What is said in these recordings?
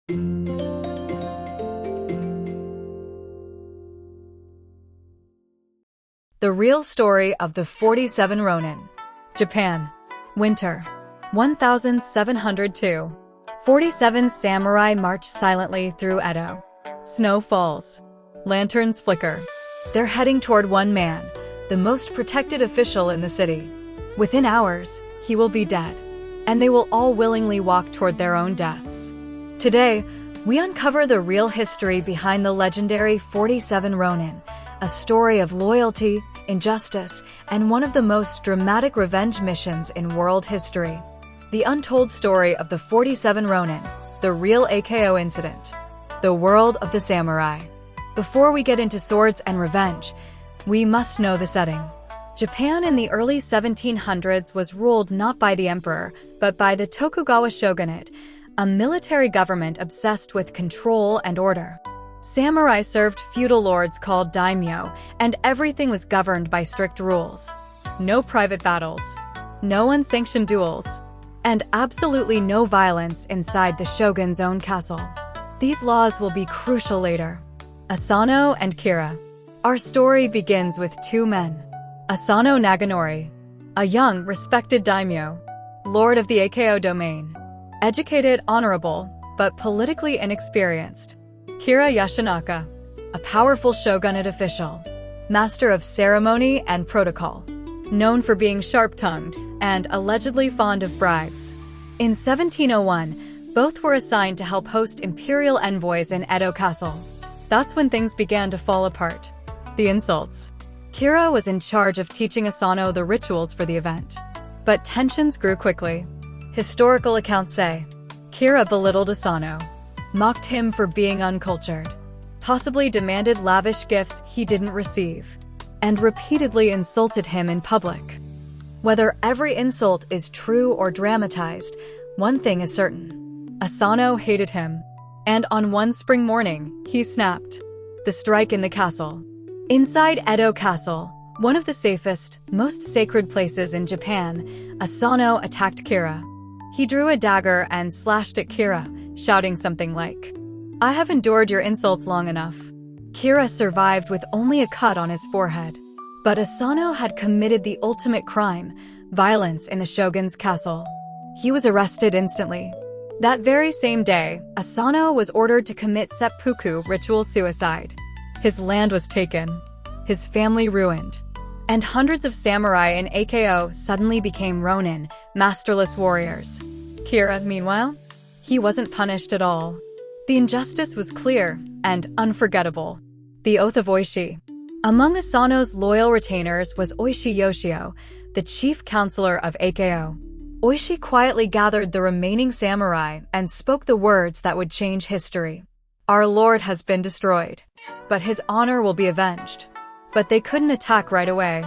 The real story of the 47 Ronin. Japan. Winter. 1702. 47 samurai march silently through Edo. Snow falls. Lanterns flicker. They're heading toward one man, the most protected official in the city. Within hours, he will be dead, and they will all willingly walk toward their own deaths. Today, we uncover the real history behind the legendary 47 Ronin, a story of loyalty, injustice, and one of the most dramatic revenge missions in world history. The untold story of the 47 Ronin, the real AKO incident. The world of the samurai. Before we get into swords and revenge, we must know the setting. Japan in the early 1700s was ruled not by the emperor, but by the Tokugawa shogunate, a military government obsessed with control and order. Samurai served feudal lords called daimyo, and everything was governed by strict rules. No private battles, no unsanctioned duels, and absolutely no violence inside the shogun's own castle. These laws will be crucial later. Asano and Kira. Our story begins with two men. Asano Naganori, a young, respected daimyo, lord of the AKO domain. Educated, honorable, but politically inexperienced. Kira Yashinaka, a powerful shogunate official, master of ceremony and protocol, known for being sharp-tongued and allegedly fond of bribes. In 1701, both were assigned to help host imperial envoys in Edo Castle. That's when things began to fall apart. The insults. Kira was in charge of teaching Asano the rituals for the event. But tensions grew quickly. Historical accounts say, Kira belittled Asano, mocked him for being uncultured, possibly demanded lavish gifts he didn't receive, and repeatedly insulted him in public. Whether every insult is true or dramatized, one thing is certain. Asano hated him, and on one spring morning, he snapped. The strike in the castle. Inside Edo Castle, one of the safest, most sacred places in Japan, Asano attacked Kira. He drew a dagger and slashed at Kira, shouting something like, "I have endured your insults long enough." Kira survived with only a cut on his forehead. But Asano had committed the ultimate crime, violence in the shogun's castle. He was arrested instantly. That very same day, Asano was ordered to commit seppuku ritual suicide. His land was taken, his family ruined, and hundreds of samurai in AKO suddenly became Ronin, masterless warriors. Kira, meanwhile, he wasn't punished at all. The injustice was clear and unforgettable. The Oath of Oishi. Among Asano's loyal retainers was Oishi Yoshio, the chief counselor of AKO. Oishi quietly gathered the remaining samurai and spoke the words that would change history. Our lord has been destroyed, but his honor will be avenged. But they couldn't attack right away.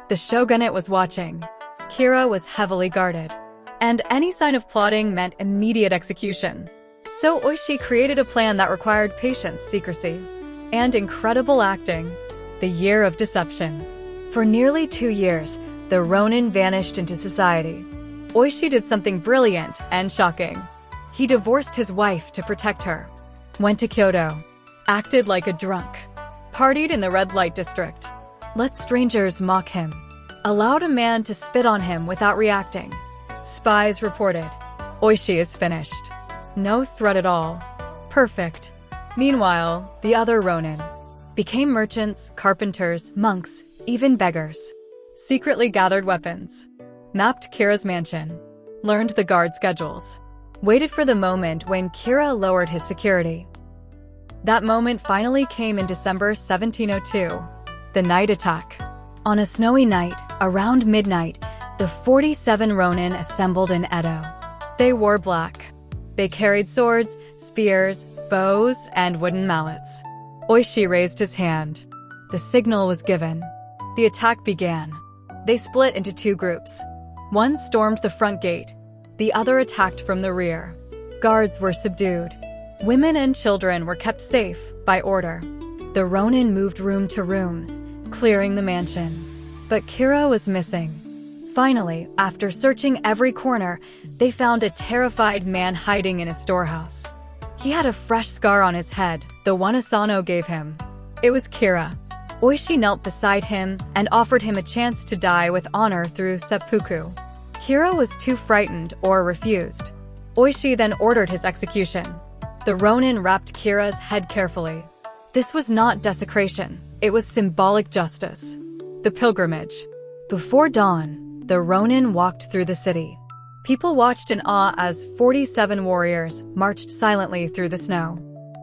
The shogunate was watching. Kira was heavily guarded, and any sign of plotting meant immediate execution. So Oishi created a plan that required patience, secrecy, and incredible acting. The Year of Deception. For nearly 2 years, the Ronin vanished into society. Oishi did something brilliant and shocking. He divorced his wife to protect her, went to Kyoto, acted like a drunk, partied in the red light district, let strangers mock him, allowed a man to spit on him without reacting. Spies reported, Oishi is finished. No threat at all. Perfect. Meanwhile, the other Ronin became merchants, carpenters, monks, even beggars. Secretly gathered weapons, mapped Kira's mansion, learned the guard schedules, waited for the moment when Kira lowered his security. That moment finally came in December 1702, the night attack. On a snowy night, around midnight, the 47 Ronin assembled in Edo. They wore black. They carried swords, spears, bows, and wooden mallets. Oishi raised his hand. The signal was given. The attack began. They split into 2 groups. One stormed the front gate. The other attacked from the rear. Guards were subdued. Women and children were kept safe by order. The Ronin moved room to room, clearing the mansion. But Kira was missing. Finally, after searching every corner, they found a terrified man hiding in a storehouse. He had a fresh scar on his head, the one Asano gave him. It was Kira. Oishi knelt beside him and offered him a chance to die with honor through seppuku. Kira was too frightened or refused. Oishi then ordered his execution. The Ronin wrapped Kira's head carefully. This was not desecration, it was symbolic justice. The pilgrimage. Before dawn, the Ronin walked through the city. People watched in awe as 47 warriors marched silently through the snow.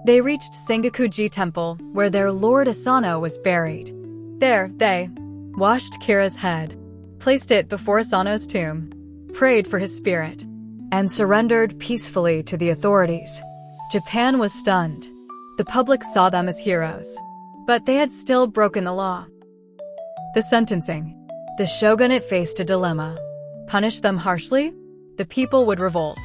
They reached Sengakuji Temple, where their lord Asano was buried. There, they washed Kira's head, placed it before Asano's tomb, prayed for his spirit, and surrendered peacefully to the authorities. Japan was stunned. The public saw them as heroes, but they had still broken the law. The sentencing. The shogunate faced a dilemma. Punish them harshly? The people would revolt.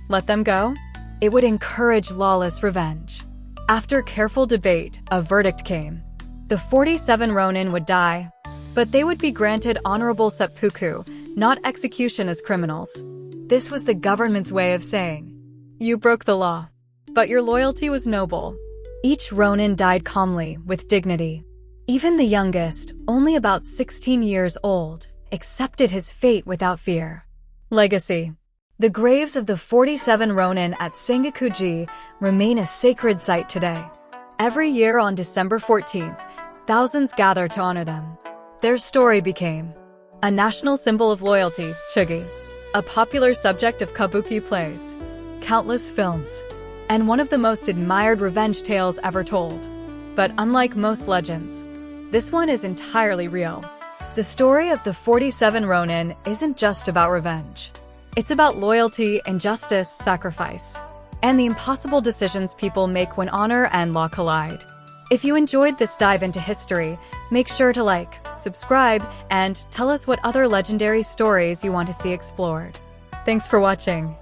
Let them go? It would encourage lawless revenge. After careful debate, a verdict came. The 47 Ronin would die, but they would be granted honorable seppuku, not execution as criminals. This was the government's way of saying, you broke the law, but your loyalty was noble. Each Ronin died calmly, with dignity. Even the youngest, only about 16 years old, accepted his fate without fear. Legacy. The graves of the 47 Ronin at Sengakuji remain a sacred site today. Every year on December 14th, thousands gather to honor them. Their story became a national symbol of loyalty, chugi, a popular subject of kabuki plays, countless films, and one of the most admired revenge tales ever told. But unlike most legends, this one is entirely real. The story of the 47 Ronin isn't just about revenge. It's about loyalty, injustice, sacrifice, and the impossible decisions people make when honor and law collide. If you enjoyed this dive into history, make sure to like, subscribe, and tell us what other legendary stories you want to see explored. Thanks for watching.